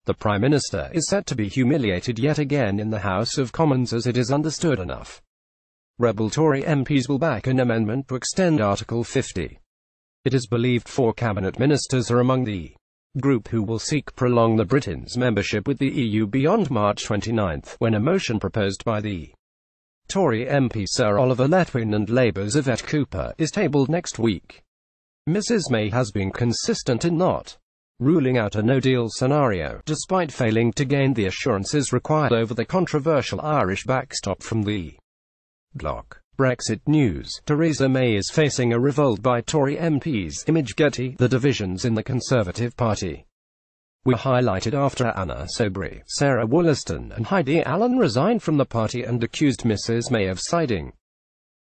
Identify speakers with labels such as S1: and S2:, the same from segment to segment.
S1: The Prime Minister is set to be humiliated yet again in the House of Commons, as it is understood enough rebel Tory MPs will back an amendment to extend Article 50. It is believed 4 cabinet ministers are among the group who will seek prolong the Britain's membership with the EU beyond March 29, when a motion proposed by the Tory MP Sir Oliver Letwin and Labour's Yvette Cooper is tabled next week. Mrs May has been consistent in not ruling out a no-deal scenario, despite failing to gain the assurances required over the controversial Irish backstop from the bloc. Brexit news. Theresa May is facing a revolt by Tory MPs. Image Getty. The divisions in the Conservative Party were highlighted after Anna Soubry, Sarah Wollaston and Heidi Allen resigned from the party and accused Mrs May of siding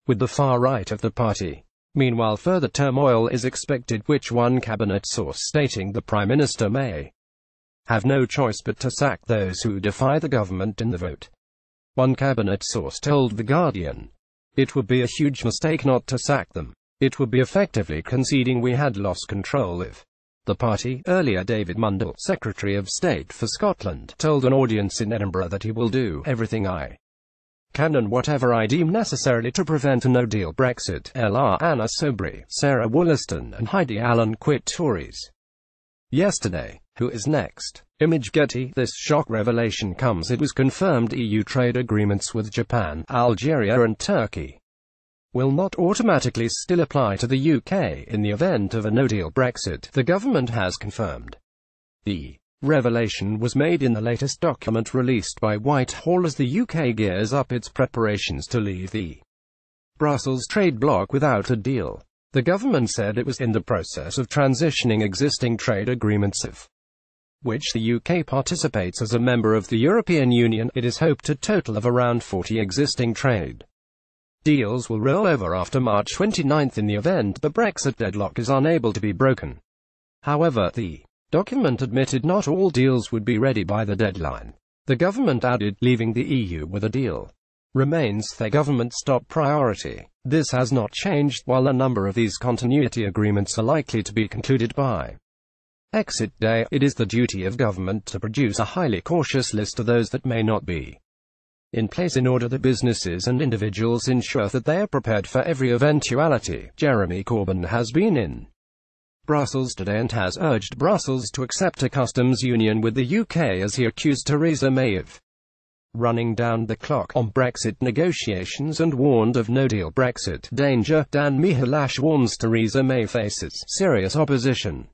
S1: with the far right of the party. Meanwhile, further turmoil is expected, which one cabinet source stating the Prime Minister may have no choice but to sack those who defy the government in the vote. One cabinet source told The Guardian, "It would be a huge mistake not to sack them. It would be effectively conceding we had lost control of the party." Earlier, David Mundell, Secretary of State for Scotland, told an audience in Edinburgh that he will do everything I can and whatever I deem necessarily to prevent a no-deal Brexit. Anna Soubry, Sarah Wollaston and Heidi Allen quit Tories yesterday. Who is next? Image Getty. This shock revelation comes. It was confirmed EU trade agreements with Japan, Algeria and Turkey will not automatically still apply to the UK in the event of a no-deal Brexit, the government has confirmed. The revelation was made in the latest document released by Whitehall as the UK gears up its preparations to leave the Brussels trade bloc without a deal. The government said it was in the process of transitioning existing trade agreements of which the UK participates as a member of the European Union. It is hoped a total of around 40 existing trade deals will roll over after March 29 in the event the Brexit deadlock is unable to be broken. However, the document admitted not all deals would be ready by the deadline. The government added, leaving the EU with a deal remains their government's top priority. This has not changed, while a number of these continuity agreements are likely to be concluded by exit day. It is the duty of government to produce a highly cautious list of those that may not be in place in order that businesses and individuals ensure that they are prepared for every eventuality. Jeremy Corbyn has been in Brussels today and has urged Brussels to accept a customs union with the UK as he accused Theresa May of running down the clock on Brexit negotiations and warned of no-deal Brexit danger. Dan Mihalash warns Theresa May faces serious opposition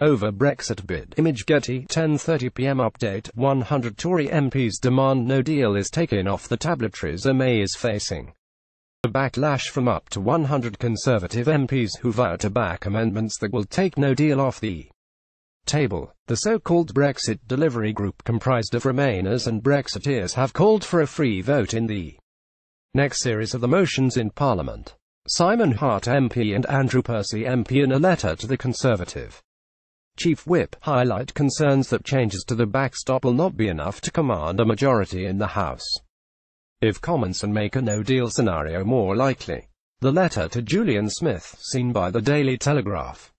S1: over Brexit bid. Image Getty. 10:30 p.m. Update. 100 Tory MPs demand no deal is taken off the tablet. Theresa May is facing a backlash from up to 100 Conservative MPs who vow to back amendments that will take no deal off the table. The so-called Brexit Delivery Group, comprised of Remainers and Brexiteers, have called for a free vote in the next series of the motions in Parliament. Simon Hart MP and Andrew Percy MP, in a letter to the Conservative Chief Whip, highlight concerns that changes to the backstop will not be enough to command a majority in the House if Commons and make a no-deal scenario more likely. The letter to Julian Smith, seen by the Daily Telegraph,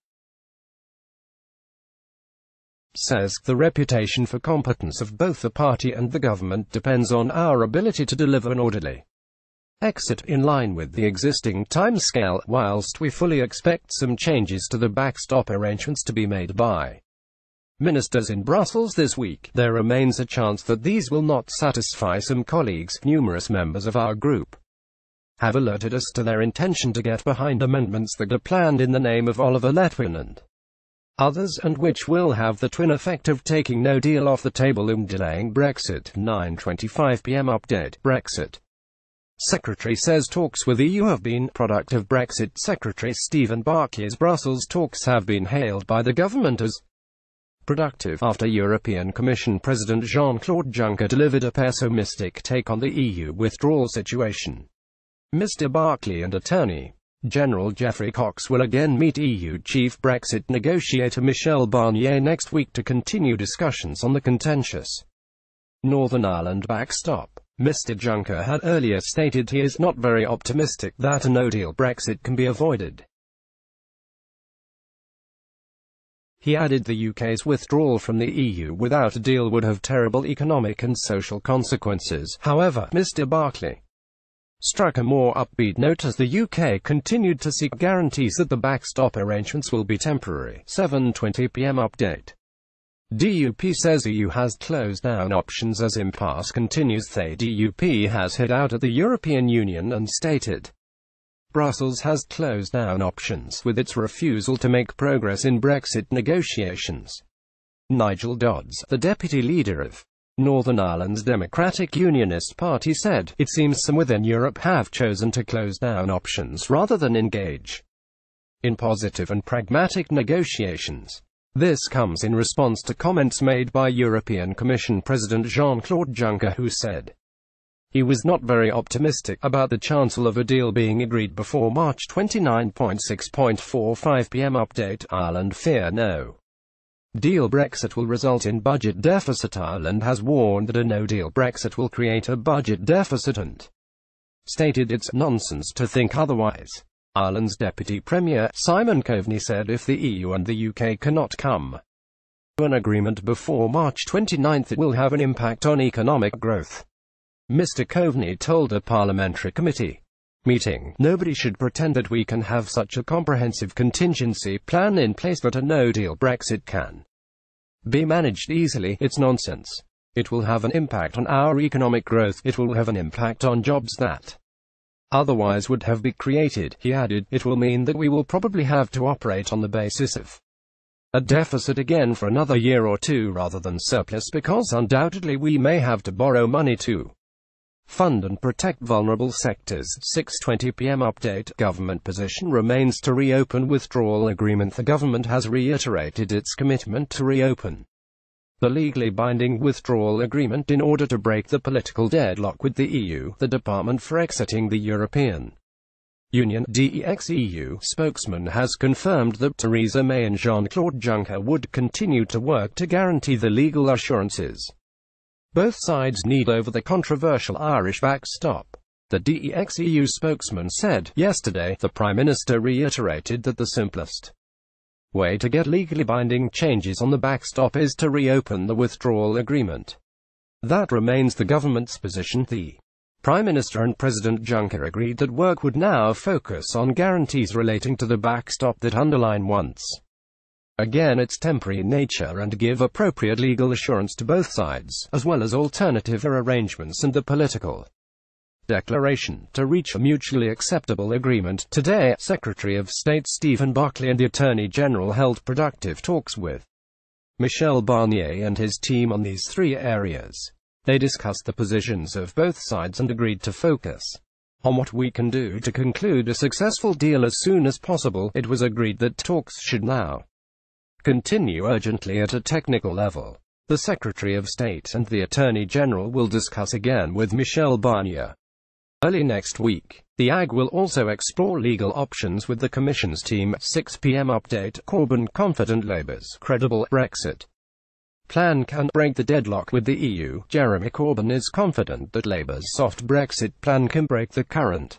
S1: says, "The reputation for competence of both the party and the government depends on our ability to deliver an orderly exit in line with the existing timescale. Whilst we fully expect some changes to the backstop arrangements to be made by ministers in Brussels this week, there remains a chance that these will not satisfy some colleagues. Numerous members of our group have alerted us to their intention to get behind amendments that are planned in the name of Oliver Letwin and others, and which will have the twin effect of taking no deal off the table and delaying Brexit." 9:25 p.m. Update. Brexit Secretary says talks with EU have been productive. Brexit Secretary Stephen Barclay's Brussels talks have been hailed by the government as productive, after European Commission President Jean-Claude Juncker delivered a pessimistic take on the EU withdrawal situation. Mr. Barclay and Attorney General Geoffrey Cox will again meet EU chief Brexit negotiator Michel Barnier next week to continue discussions on the contentious Northern Ireland backstop. Mr. Juncker had earlier stated he is not very optimistic that a no-deal Brexit can be avoided. He added the UK's withdrawal from the EU without a deal would have terrible economic and social consequences. However, Mr. Barclay struck a more upbeat note as the UK continued to seek guarantees that the backstop arrangements will be temporary. 7:20 p.m. update. DUP says EU has closed down options as impasse continues. The DUP has hit out at the European Union and stated Brussels has closed down options with its refusal to make progress in Brexit negotiations. Nigel Dodds, the deputy leader of Northern Ireland's Democratic Unionist Party, said, "It seems some within Europe have chosen to close down options rather than engage in positive and pragmatic negotiations." This comes in response to comments made by European Commission President Jean-Claude Juncker, who said he was not very optimistic about the chance of a deal being agreed before March 29. 6:45 p.m. update. Ireland fear no deal Brexit will result in budget deficit. Ireland has warned that a no-deal Brexit will create a budget deficit and stated it's nonsense to think otherwise. Ireland's Deputy Premier, Simon Coveney, said if the EU and the UK cannot come to an agreement before March 29, it will have an impact on economic growth. Mr. Coveney told a parliamentary committee meeting, "Nobody should pretend that we can have such a comprehensive contingency plan in place that a no-deal Brexit can be managed easily. It's nonsense. It will have an impact on our economic growth. It will have an impact on jobs that otherwise would have been created." He added, "It will mean that we will probably have to operate on the basis of a deficit again for another year or two rather than surplus, because undoubtedly we may have to borrow money to fund and protect vulnerable sectors." 6:20 p.m. update. Government position remains to reopen withdrawal agreement. The government has reiterated its commitment to reopen the legally binding withdrawal agreement in order to break the political deadlock with the EU, the Department for Exiting the European Union (DEX-EU) spokesman has confirmed that Theresa May and Jean-Claude Juncker would continue to work to guarantee the legal assurances both sides need over the controversial Irish backstop. The DEX-EU spokesman said, yesterday, the Prime Minister reiterated that the simplest way to get legally binding changes on the backstop is to reopen the withdrawal agreement. That remains the government's position. The Prime Minister and President Juncker agreed that work would now focus on guarantees relating to the backstop that underline once again its temporary nature and give appropriate legal assurance to both sides, as well as alternative arrangements and the political declaration to reach a mutually acceptable agreement. Today, Secretary of State Stephen Barclay and the Attorney General held productive talks with Michel Barnier and his team on these three areas. They discussed the positions of both sides and agreed to focus on what we can do to conclude a successful deal as soon as possible. It was agreed that talks should now continue urgently at a technical level. The Secretary of State and the Attorney General will discuss again with Michel Barnier early next week. The AG will also explore legal options with the Commission's team. 6 p.m. update. Corbyn confident Labour's credible Brexit plan can break the deadlock with the EU. Jeremy Corbyn is confident that Labour's soft Brexit plan can break the current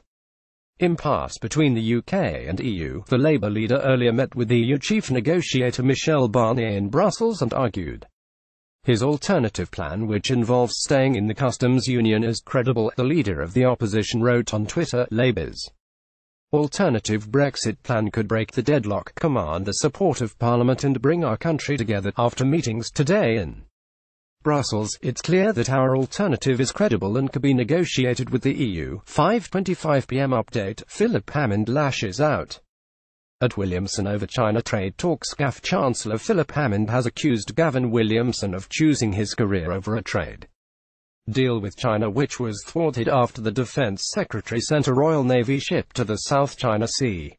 S1: impasse between the UK and EU. The Labour leader earlier met with EU chief negotiator Michel Barnier in Brussels and argued his alternative plan, which involves staying in the customs union, is credible. The leader of the opposition wrote on Twitter, "Labour's alternative Brexit plan could break the deadlock, command the support of Parliament and bring our country together." After meetings today in Brussels, it's clear that our alternative is credible and can be negotiated with the EU. 5:25 p.m. update. Philip Hammond lashes out at Williamson over China trade talks. GAF Chancellor Philip Hammond has accused Gavin Williamson of choosing his career over a trade deal with China, which was thwarted after the Defense Secretary sent a Royal Navy ship to the South China Sea.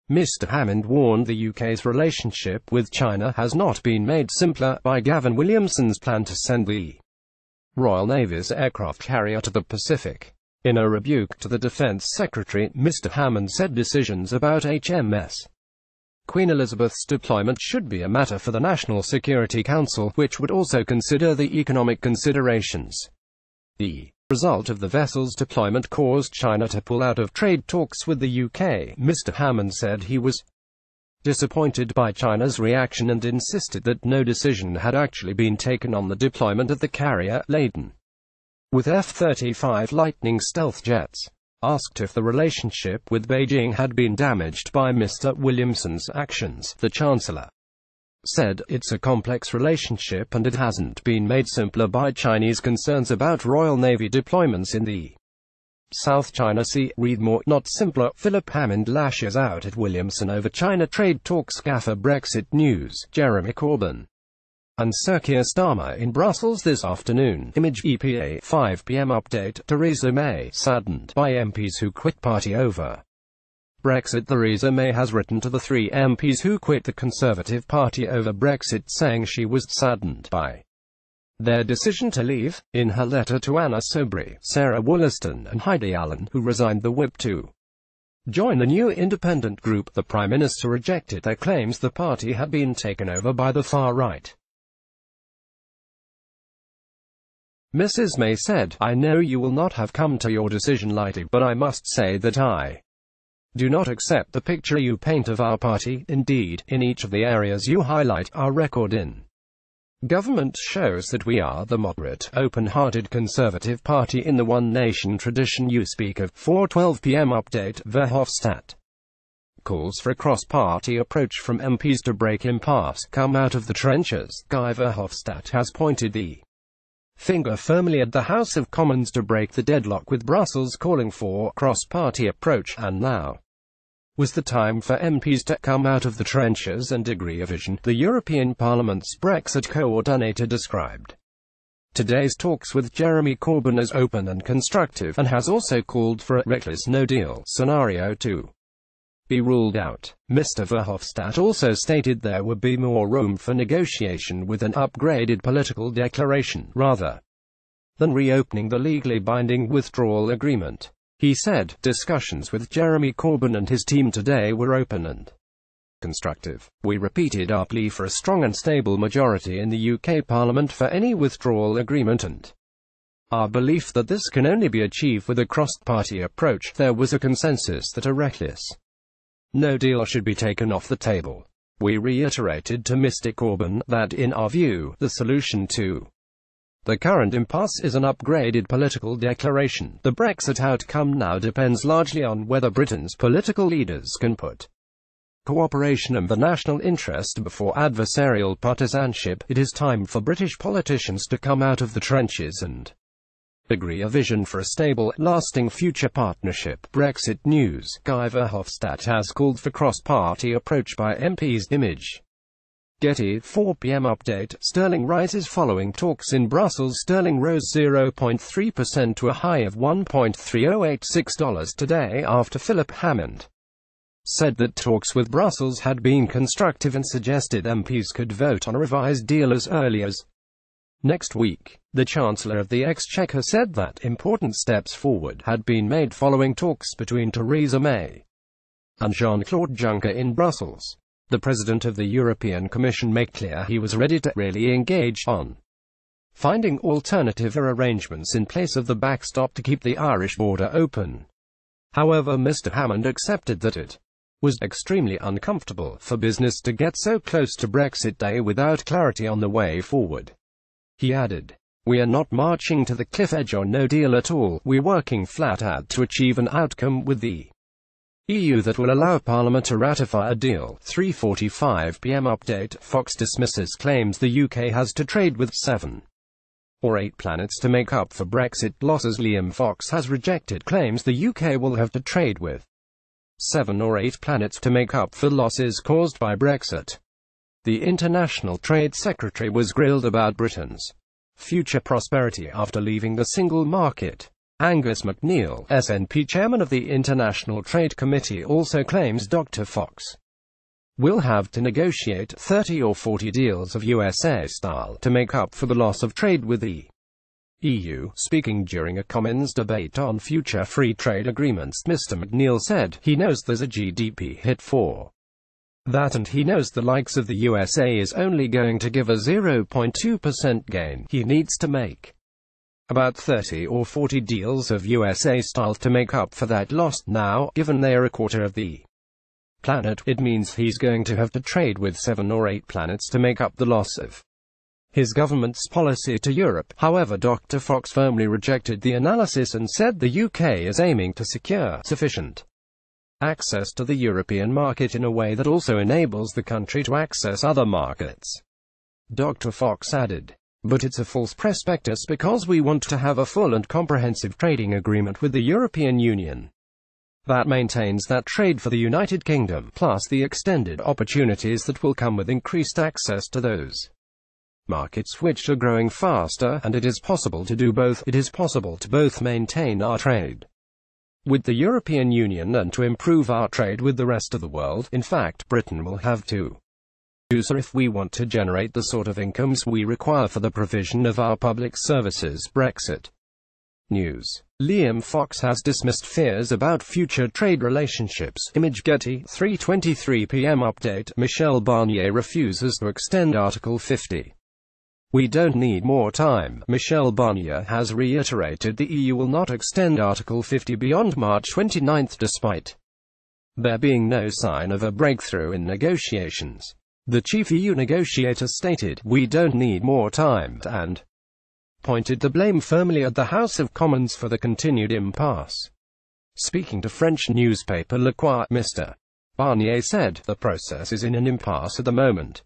S1: Mr. Hammond warned the UK's relationship with China has not been made simpler by Gavin Williamson's plan to send the Royal Navy's aircraft carrier to the Pacific. In a rebuke to the Defense Secretary, Mr. Hammond said decisions about HMS Queen Elizabeth's deployment should be a matter for the National Security Council, which would also consider the economic considerations. The result of the vessel's deployment caused China to pull out of trade talks with the UK. Mr. Hammond said he was disappointed by China's reaction and insisted that no decision had actually been taken on the deployment of the carrier, laden with F-35 Lightning stealth jets. Asked if the relationship with Beijing had been damaged by Mr. Williamson's actions, the Chancellor said, "It's a complex relationship and it hasn't been made simpler by Chinese concerns about Royal Navy deployments in the South China Sea. Read more, not simpler." Philip Hammond lashes out at Williamson over China trade talks. Gaffer Brexit news, Jeremy Corbyn and Sir Keir Starmer in Brussels this afternoon. Image EPA, 5 p.m. update. Theresa May, saddened by MPs who quit party over Brexit. Theresa May has written to the 3 MPs who quit the Conservative Party over Brexit, saying she was saddened by their decision to leave. In her letter to Anna Soubry, Sarah Wollaston and Heidi Allen, who resigned the whip to join the new independent group, the Prime Minister rejected their claims the party had been taken over by the far right. Mrs. May said, "I know you will not have come to your decision lightly, but I must say that I do not accept the picture you paint of our party. Indeed, in each of the areas you highlight, our record in government shows that we are the moderate, open-hearted Conservative Party in the one-nation tradition you speak of." 4:12 p.m. update. Verhofstadt calls for a cross-party approach from MPs to break impasse. Come out of the trenches. Guy Verhofstadt has pointed the finger firmly at the House of Commons to break the deadlock with Brussels calling for cross-party approach, and now was the time for MPs to come out of the trenches and agree a vision, the European Parliament's Brexit coordinator described today's talks with Jeremy Corbyn as open and constructive, and has also called for a reckless no-deal scenario to be ruled out. Mr. Verhofstadt also stated there would be more room for negotiation with an upgraded political declaration, rather than reopening the legally binding withdrawal agreement. He said, "Discussions with Jeremy Corbyn and his team today were open and constructive. We repeated our plea for a strong and stable majority in the UK Parliament for any withdrawal agreement and our belief that this can only be achieved with a cross-party approach. There was a consensus that a reckless no deal should be taken off the table. We reiterated to Mr. Corbyn that, in our view, the solution to the current impasse is an upgraded political declaration. The Brexit outcome now depends largely on whether Britain's political leaders can put cooperation and the national interest before adversarial partisanship. It is time for British politicians to come out of the trenches and agree a vision for a stable, lasting future partnership. Brexit news, Guy Verhofstadt has called for cross-party approach by MPs. Image Getty, 4 p.m. update. Sterling rises following talks in Brussels. Sterling rose 0.3% to a high of $1.3086 today after Philip Hammond said that talks with Brussels had been constructive and suggested MPs could vote on a revised deal as early as next week. The Chancellor of the Exchequer said that important steps forward had been made following talks between Theresa May and Jean-Claude Juncker in Brussels. The President of the European Commission made clear he was ready to really engage on finding alternative arrangements in place of the backstop to keep the Irish border open. However, Mr. Hammond accepted that it was extremely uncomfortable for business to get so close to Brexit Day without clarity on the way forward. He added, "We are not marching to the cliff edge or no deal at all. We're working flat out to achieve an outcome with the EU that will allow Parliament to ratify a deal." 3:45 p.m. update. Fox dismisses claims the UK has to trade with 7 or 8 planets to make up for Brexit losses. Liam Fox has rejected claims the UK will have to trade with 7 or 8 planets to make up for losses caused by Brexit. The International Trade Secretary was grilled about Britain's future prosperity after leaving the single market. Angus MacNeil, SNP chairman of the International Trade Committee, also claims Dr. Fox will have to negotiate 30 or 40 deals of USA style to make up for the loss of trade with the EU. Speaking during a Commons debate on future free trade agreements, Mr. MacNeil said, "He knows there's a GDP hit for that, and he knows the likes of the USA is only going to give a 0.2% gain. He needs to make about 30 or 40 deals of USA style to make up for that loss. Now, given they are a quarter of the planet, it means he's going to have to trade with 7 or 8 planets to make up the loss of his government's policy to Europe. However, Dr. Fox firmly rejected the analysis and said the UK is aiming to secure sufficient access to the European market in a way that also enables the country to access other markets. Dr. Fox added, "But it's a false prospectus because we want to have a full and comprehensive trading agreement with the European Union that maintains that trade for the United Kingdom, plus the extended opportunities that will come with increased access to those markets which are growing faster, and it is possible to do both. It is possible to both maintain our trade with the European Union and to improve our trade with the rest of the world. In fact, Britain will have to do so if we want to generate the sort of incomes we require for the provision of our public services." Brexit news. Liam Fox has dismissed fears about future trade relationships. Image Getty, 3:23 p.m. update. Michel Barnier refuses to extend Article 50. "We don't need more time." Michel Barnier has reiterated the EU will not extend Article 50 beyond March 29 despite there being no sign of a breakthrough in negotiations. The chief EU negotiator stated, "We don't need more time," and pointed the blame firmly at the House of Commons for the continued impasse. Speaking to French newspaper Le Croix, Mr. Barnier said, "The process is in an impasse at the moment.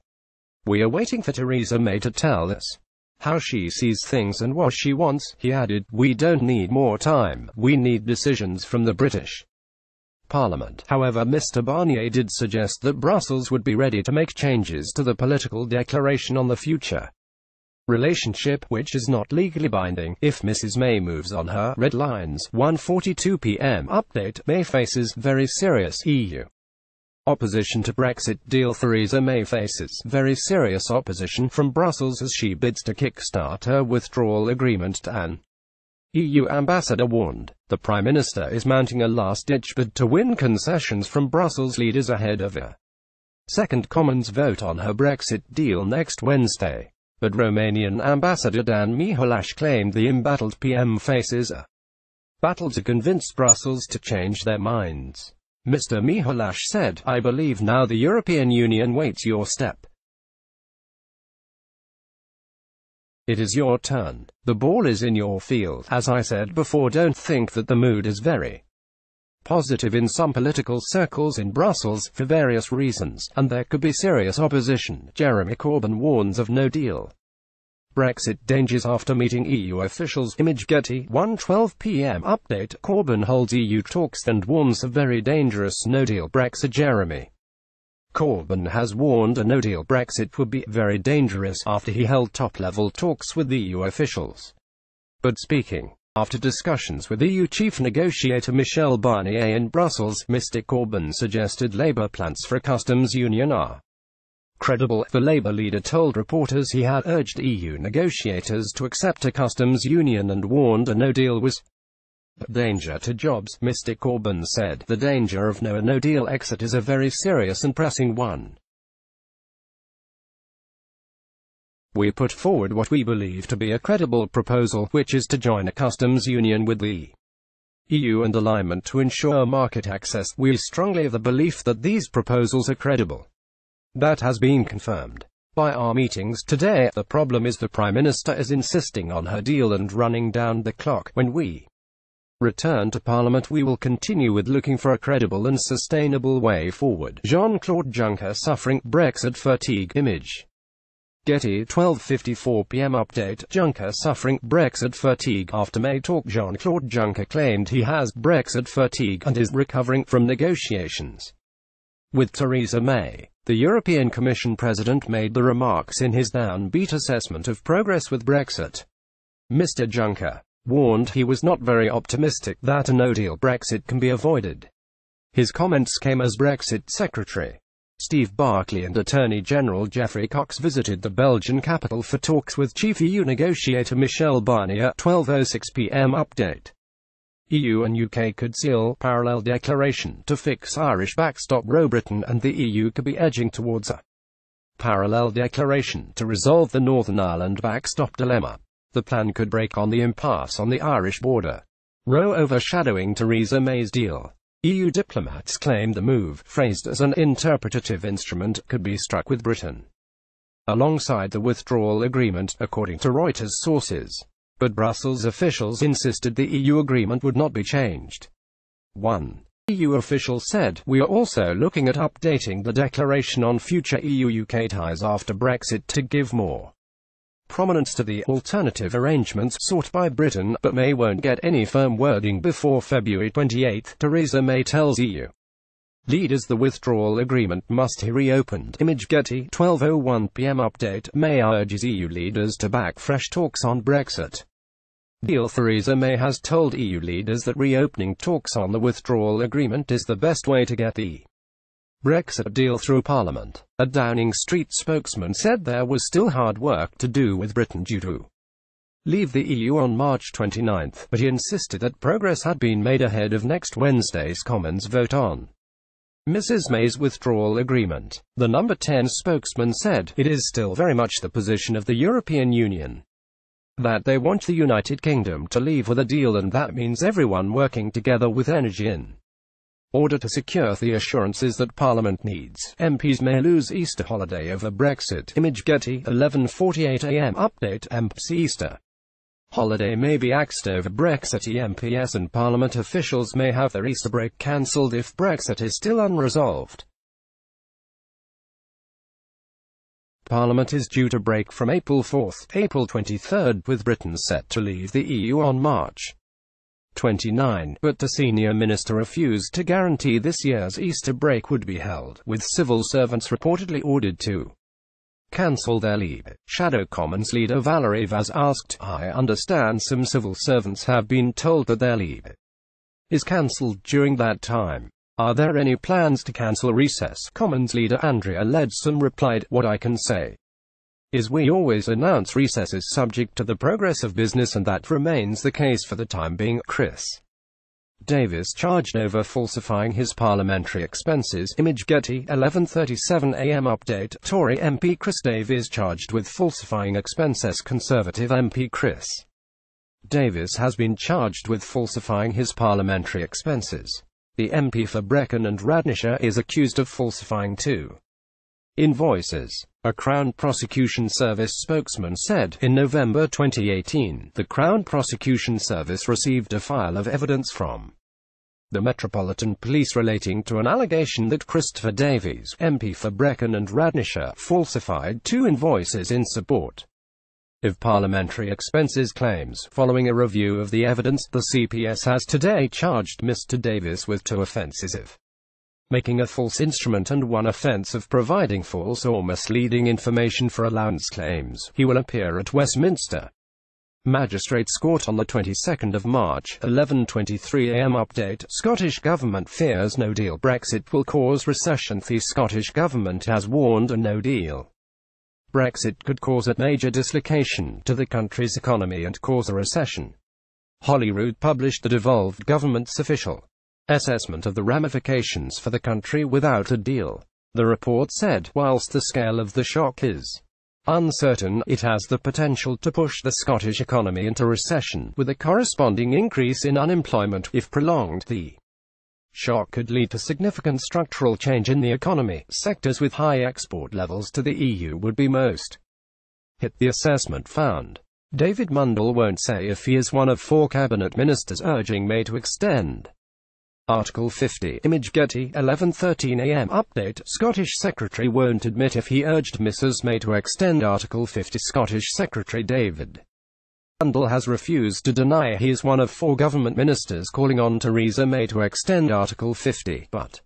S1: We are waiting for Theresa May to tell us how she sees things and what she wants." He added, "We don't need more time, we need decisions from the British Parliament." However, Mr. Barnier did suggest that Brussels would be ready to make changes to the political declaration on the future relationship, which is not legally binding, if Mrs. May moves on her red lines. 1:42 p.m. update. May faces very serious EU opposition to Brexit deal. Theresa May faces very serious opposition from Brussels as she bids to kickstart her withdrawal agreement, an EU ambassador warned. The Prime Minister is mounting a last-ditch bid to win concessions from Brussels leaders ahead of a second Commons vote on her Brexit deal next Wednesday. But Romanian Ambassador Dan Mihalaș claimed the embattled PM faces a battle to convince Brussels to change their minds. Mr. Mihalaș said, "I believe now the European Union waits your step. It is your turn. The ball is in your field. As I said before, don't think that the mood is very positive in some political circles in Brussels, for various reasons, and there could be serious opposition." Jeremy Corbyn warns of no deal Brexit dangers after meeting EU officials. Image Getty, 1:12 p.m. update. Corbyn holds EU talks and warns of very dangerous no-deal Brexit. Jeremy Corbyn has warned a no-deal Brexit would be very dangerous after he held top-level talks with EU officials. But speaking after discussions with EU chief negotiator Michel Barnier in Brussels, Mr. Corbyn suggested Labour plans for a customs union are credible. The Labour leader told reporters he had urged EU negotiators to accept a customs union and warned a no-deal was a danger to jobs. Mr. Corbyn said, "The danger of a no-deal exit is a very serious and pressing one. We put forward what we believe to be a credible proposal, which is to join a customs union with the EU and alignment to ensure market access. We strongly have the belief that these proposals are credible. That has been confirmed by our meetings today. The problem is the Prime Minister is insisting on her deal and running down the clock. When we return to Parliament, we will continue with looking for a credible and sustainable way forward." Jean-Claude Juncker suffering Brexit fatigue. Image Getty, 12:54 p.m. update. Juncker suffering Brexit fatigue after May talk. Jean-Claude Juncker claimed he has Brexit fatigue and is recovering from negotiations with Theresa May. The European Commission President made the remarks in his downbeat assessment of progress with Brexit. Mr. Juncker warned he was not very optimistic that a no-deal Brexit can be avoided. His comments came as Brexit Secretary Steve Barclay and Attorney General Geoffrey Cox visited the Belgian capital for talks with chief EU negotiator Michel Barnier. 12:06 p.m. update. EU and UK could seal parallel declaration to fix Irish backstop. Britain and the EU could be edging towards a parallel declaration to resolve the Northern Ireland backstop dilemma. The plan could break on the impasse on the Irish border, overshadowing Theresa May's deal. EU diplomats claimed the move, phrased as an interpretative instrument, could be struck with Britain alongside the withdrawal agreement, according to Reuters sources. But Brussels officials insisted the EU agreement would not be changed. One EU official said, "We are also looking at updating the declaration on future EU-UK ties after Brexit to give more prominence to the alternative arrangements sought by Britain, but May won't get any firm wording before February 28, Theresa May tells EU leaders the withdrawal agreement must be reopened." Image Getty, 12:01 p.m. Update. May urges EU leaders to back fresh talks on Brexit deal. Theresa May has told EU leaders that reopening talks on the withdrawal agreement is the best way to get the Brexit deal through Parliament. A Downing Street spokesman said there was still hard work to do with Britain due to leave the EU on March 29, but he insisted that progress had been made ahead of next Wednesday's Commons vote on Mrs May's withdrawal agreement. The Number 10 spokesman said, "It is still very much the position of the European Union that they want the United Kingdom to leave with a deal, and that means everyone working together with energy in order to secure the assurances that Parliament needs. MPs may lose Easter holiday over Brexit." Image Getty, 11:48 a.m. Update. MPs Easter holiday may be axed over Brexit. MPs and Parliament officials may have their Easter break cancelled if Brexit is still unresolved. Parliament is due to break from April 4, April 23, with Britain set to leave the EU on March 29, but the senior minister refused to guarantee this year's Easter break would be held, with civil servants reportedly ordered to cancel their leave. Shadow Commons leader Valerie Vaz asked, "I understand some civil servants have been told that their leave is cancelled during that time. Are there any plans to cancel recess?" Commons leader Andrea Leadsom replied, "What I can say is we always announce recesses subject to the progress of business, and that remains the case for the time being." Chris Davis charged over falsifying his parliamentary expenses. Image Getty, 11:37 a.m. Update. Tory MP Chris Davis charged with falsifying expenses. Conservative MP Chris Davis has been charged with falsifying his parliamentary expenses. The MP for Brecon and Radnorshire is accused of falsifying two invoices. A Crown Prosecution Service spokesman said, in November 2018, the Crown Prosecution Service received a file of evidence from the Metropolitan Police relating to an allegation that Christopher Davies, MP for Brecon and Radnorshire, falsified two invoices in support of parliamentary expenses claims. Following a review of the evidence, the CPS has today charged Mr. Davis with two offences of making a false instrument and one offence of providing false or misleading information for allowance claims. He will appear at Westminster Magistrates Court on the 22nd of March, 11:23 a.m. Update. Scottish Government fears no deal Brexit will cause recession. The Scottish Government has warned a no deal Brexit could cause a major dislocation to the country's economy and cause a recession. Holyrood published the devolved government's official assessment of the ramifications for the country without a deal. The report said, whilst the scale of the shock is uncertain, it has the potential to push the Scottish economy into recession, with a corresponding increase in unemployment. If prolonged, the shock could lead to significant structural change in the economy. Sectors with high export levels to the EU would be most hit, the assessment found. David Mundell won't say if he is one of four cabinet ministers urging May to extend Article 50. Image Getty, 11:13 a.m. Update. Scottish Secretary won't admit if he urged Mrs May to extend Article 50. Scottish Secretary David Mundell has refused to deny he is one of four government ministers calling on Theresa May to extend Article 50, but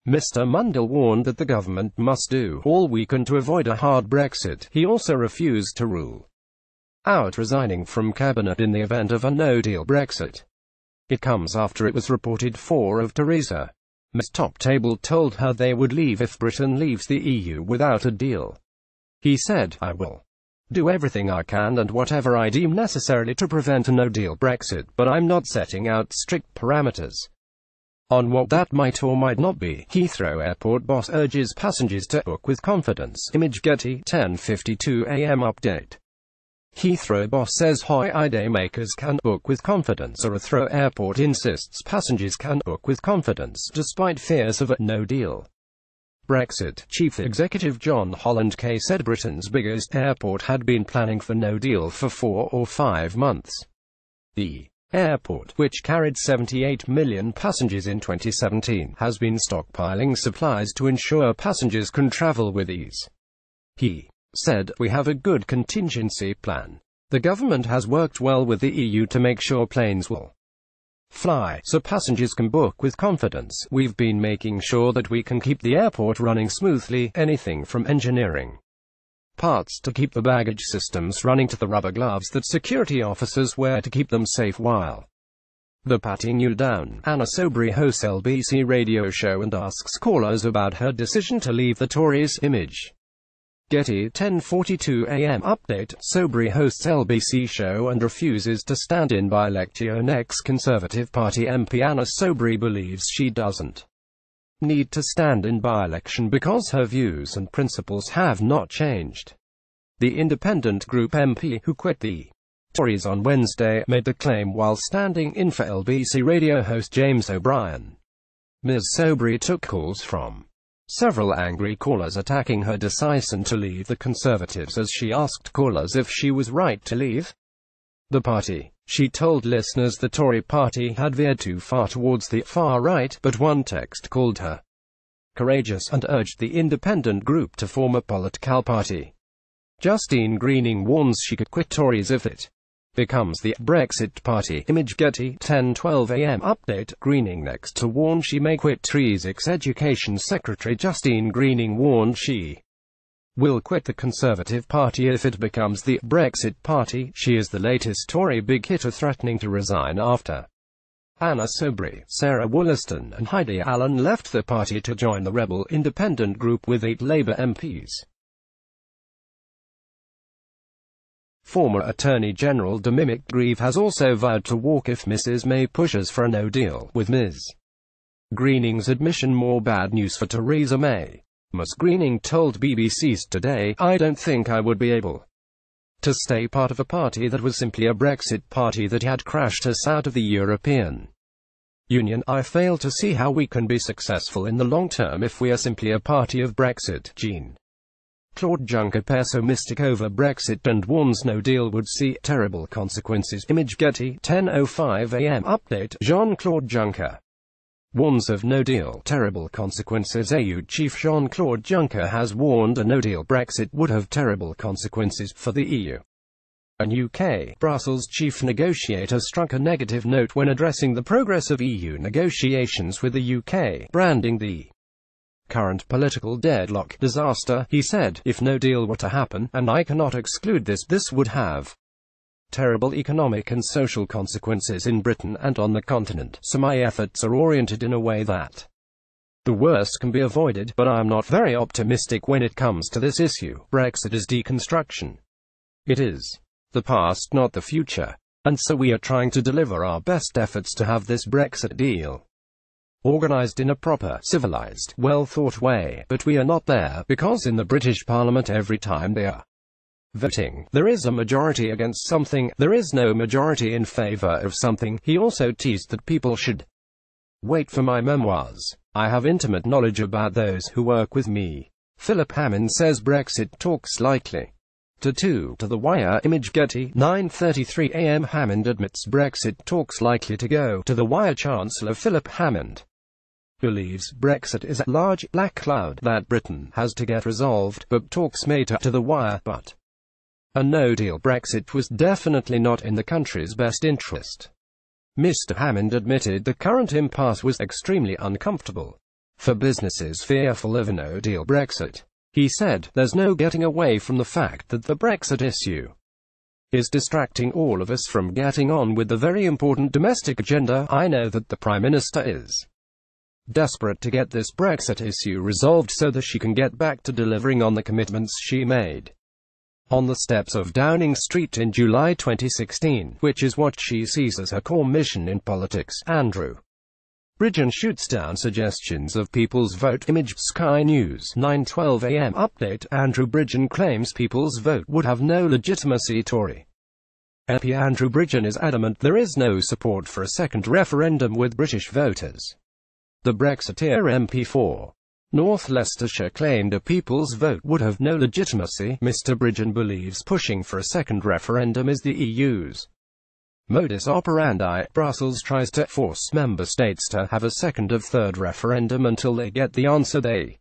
S1: Mr. Mundell warned that the government must do all we can to avoid a hard Brexit. He also refused to rule out resigning from cabinet in the event of a no-deal Brexit. It comes after it was reported four of Theresa May's top table told her they would leave if Britain leaves the EU without a deal. He said, "I will do everything I can and whatever I deem necessary to prevent a no-deal Brexit, but I'm not setting out strict parameters on what that might or might not be." Heathrow Airport boss urges passengers to book with confidence. Image Getty, 10:52 a.m. Update. Heathrow boss says holiday makers can book with confidence. Heathrow Airport insists passengers can book with confidence, despite fears of a no deal. Brexit. Chief Executive John Holland K said Britain's biggest airport had been planning for no deal for 4 or 5 months. The airport, which carried 78 million passengers in 2017, has been stockpiling supplies to ensure passengers can travel with ease. He said, "We have a good contingency plan. The government has worked well with the EU to make sure planes will fly, so passengers can book with confidence. We've been making sure that we can keep the airport running smoothly, anything from engineering parts to keep the baggage systems running to the rubber gloves that security officers wear to keep them safe while the patting you down." Anna Soubry hosts LBC radio show and asks callers about her decision to leave the Tories. Image Getty 10:42 a.m. Update. Soubry hosts LBC show and refuses to stand in by-election. Ex-Conservative Party MP Anna Soubry believes she doesn't need to stand in by-election because her views and principles have not changed. The independent group MP, who quit the Tories on Wednesday, made the claim while standing in for LBC radio host James O'Brien. Ms. Soubry took calls from several angry callers attacking her decision to leave the Conservatives as she asked callers if she was right to leave the party. She told listeners the Tory party had veered too far towards the far right, but one text called her courageous and urged the independent group to form a political party. Justine Greening warns she could quit Tories if it becomes the Brexit party. Image Getty 10:12 a.m. Update. Greening next to warn she may quit. Theresa May's Education Secretary Justine Greening warned she will quit the Conservative Party if it becomes the Brexit party. She is the latest Tory big hitter threatening to resign after Anna Soubry, Sarah Wollaston and Heidi Allen left the party to join the rebel independent group with 8 Labour MPs. Former Attorney General Dominic Grieve has also vowed to walk if Mrs May pushes for a no deal with Ms Greening's admission. More bad news for Theresa May. Ms Greening told BBC's Today, "I don't think I would be able to stay part of a party that was simply a Brexit party that had crashed us out of the European Union. I fail to see how we can be successful in the long term if we are simply a party of Brexit." Jean-Claude Juncker pessimistic over Brexit and warns no deal would see terrible consequences. Image Getty 10:05 a.m. Update. Jean-Claude Juncker warns of no deal, terrible consequences. EU chief Jean-Claude Juncker has warned a no-deal Brexit would have terrible consequences for the EU. A UK Brussels chief negotiator struck a negative note when addressing the progress of EU negotiations with the UK, branding the current political deadlock disaster. He said, "If no deal were to happen, and I cannot exclude this would have terrible economic and social consequences in Britain and on the continent, so my efforts are oriented in a way that the worst can be avoided, but I am not very optimistic when it comes to this issue. Brexit is deconstruction. It is the past, not the future. And so we are trying to deliver our best efforts to have this Brexit deal organized in a proper, civilized, well-thought way, but we are not there, because in the British Parliament every time they are voting, there is a majority against something, there is no majority in favor of something." He also teased that people should wait for my memoirs. "I have intimate knowledge about those who work with me." Philip Hammond says Brexit talks likely to the wire. Image Getty 9:33 a.m. Hammond admits Brexit talks likely to go to the wire. Chancellor Philip Hammond believes Brexit is a large, black cloud that Britain has to get resolved, but talks may to the wire. But a no-deal Brexit was definitely not in the country's best interest. Mr. Hammond admitted the current impasse was extremely uncomfortable for businesses fearful of a no-deal Brexit. He said, "There's no getting away from the fact that the Brexit issue is distracting all of us from getting on with the very important domestic agenda. I know that the Prime Minister is desperate to get this Brexit issue resolved so that she can get back to delivering on the commitments she made on the steps of Downing Street in July 2016, which is what she sees as her core mission in politics." Andrew Bridgen shoots down suggestions of People's Vote. Image Sky News 9:12 a.m. update. Andrew Bridgen claims People's Vote would have no legitimacy. Tory MP Andrew Bridgen is adamant there is no support for a second referendum with British voters. The Brexiteer MP for North Leicestershire claimed a People's Vote would have no legitimacy. Mr. Bridgen believes pushing for a second referendum is the EU's modus operandi. Brussels tries to force member states to have a second or third referendum until they get the answer they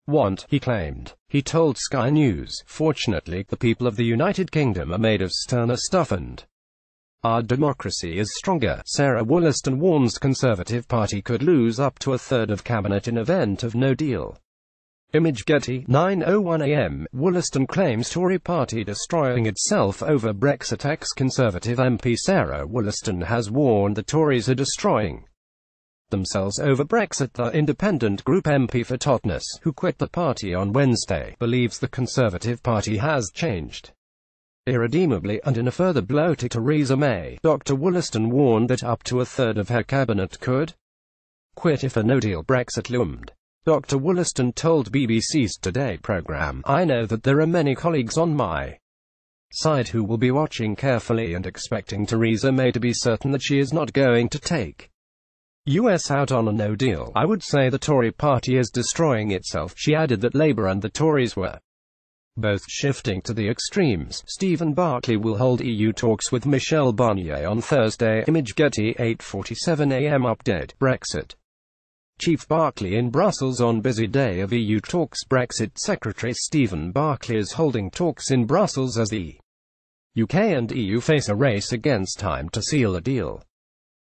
S1: want, he claimed. He told Sky News, "Fortunately, the people of the United Kingdom are made of sterner stuff and our democracy is stronger." Sarah Wollaston warns Conservative Party could lose up to a third of cabinet in event of no deal. Image Getty 9:01 a.m. Wollaston claims Tory party destroying itself over Brexit. Ex-Conservative MP Sarah Wollaston has warned the Tories are destroying themselves over Brexit. The independent group MP for Totnes, who quit the party on Wednesday, believes the Conservative Party has changed irredeemably, and in a further blow to Theresa May, Dr. Wollaston warned that up to a third of her cabinet could quit if a no-deal Brexit loomed. Dr. Wollaston told BBC's Today programme, "I know that there are many colleagues on my side who will be watching carefully and expecting Theresa May to be certain that she is not going to take US out on a no deal. I would say the Tory party is destroying itself." She added that Labour and the Tories were both shifting to the extremes. Stephen Barclay will hold EU talks with Michel Barnier on Thursday. Image Getty 8:47 a.m. update. Brexit Chief Barclay in Brussels on busy day of EU talks. Brexit Secretary Stephen Barclay is holding talks in Brussels as the UK and EU face a race against time to seal a deal.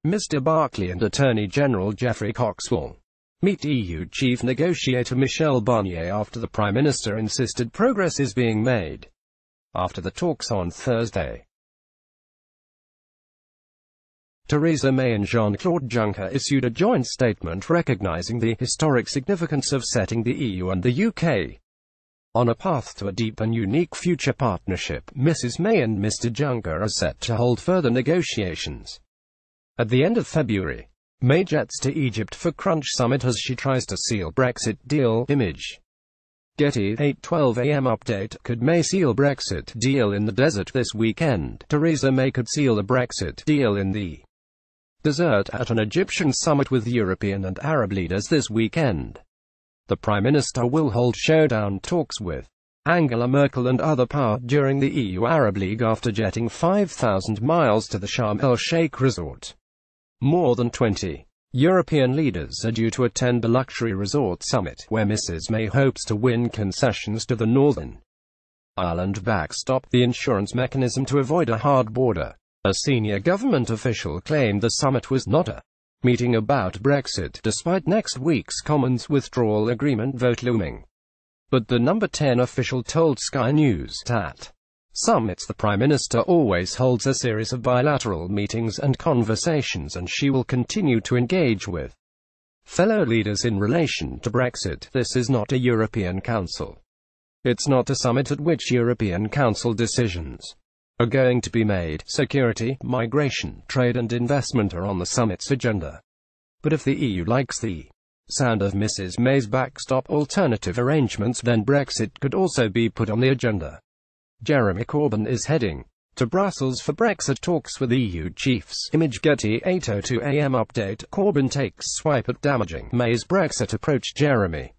S1: Mr. Barclay and Attorney General Geoffrey Cox will meet EU Chief Negotiator Michel Barnier after the Prime Minister insisted progress is being made after the talks on Thursday. Theresa May and Jean-Claude Juncker issued a joint statement recognizing the historic significance of setting the EU and the UK on a path to a deep and unique future partnership. Mrs. May and Mr. Juncker are set to hold further negotiations at the end of February. May jets to Egypt for Crunch Summit as she tries to seal Brexit deal. Image Getty 8:12 a.m. update. Could May seal Brexit deal in the desert this weekend? Theresa May could seal a Brexit deal in the desert at an Egyptian summit with European and Arab leaders this weekend. The Prime Minister will hold showdown talks with Angela Merkel and other power during the EU-Arab League after jetting 5,000 miles to the Sharm el-Sheikh resort. More than 20 European leaders are due to attend the luxury resort summit, where Mrs. May hopes to win concessions to the Northern Ireland backstop, the insurance mechanism to avoid a hard border. A senior government official claimed the summit was not a meeting about Brexit, despite next week's Commons withdrawal agreement vote looming. But the number 10 official told Sky News at summits the Prime Minister always holds a series of bilateral meetings and conversations, and she will continue to engage with fellow leaders in relation to Brexit. This is not a European Council. It's not a summit at which European Council decisions are going to be made. Security, migration, trade and investment are on the summit's agenda. But if the EU likes the sound of Mrs. May's backstop alternative arrangements, then Brexit could also be put on the agenda. Jeremy Corbyn is heading to Brussels for Brexit talks with EU chiefs. Image Getty 8:02 a.m. update. Corbyn takes swipe at damaging May's Brexit approach. Jeremy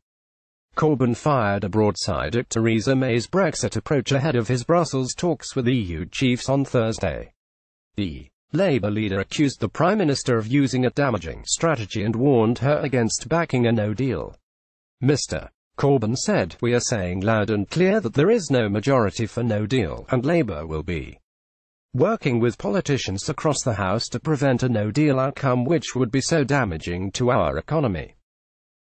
S1: Corbyn fired a broadside at Theresa May's Brexit approach ahead of his Brussels talks with EU chiefs on Thursday. The Labour leader accused the Prime Minister of using a damaging strategy and warned her against backing a no-deal. Mr. Corbyn said, "We are saying loud and clear that there is no majority for no deal, and Labour will be working with politicians across the House to prevent a no-deal outcome which would be so damaging to our economy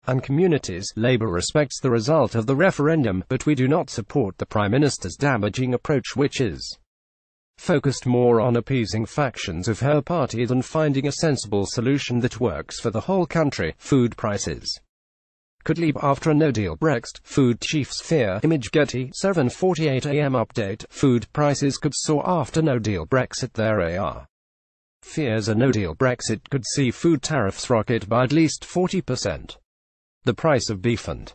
S1: and communities. Labour respects the result of the referendum, but we do not support the Prime Minister's damaging approach, which is focused more on appeasing factions of her party than finding a sensible solution that works for the whole country." Food prices could leap after a no-deal Brexit, food chiefs fear. Image Getty 7:48 a.m. update. Food prices could soar after no-deal Brexit. There are fears a no-deal Brexit could see food tariffs rocket by at least 40%. The price of beef and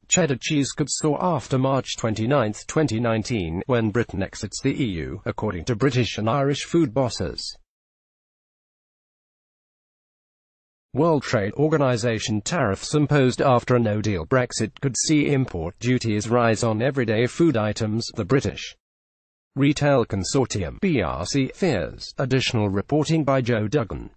S1: cheddar cheese could soar after March 29, 2019, when Britain exits the EU, according to British and Irish food bosses. World Trade Organization tariffs imposed after a no-deal Brexit could see import duties rise on everyday food items, the British Retail Consortium (BRC) fears. Additional reporting by Joe Duggan.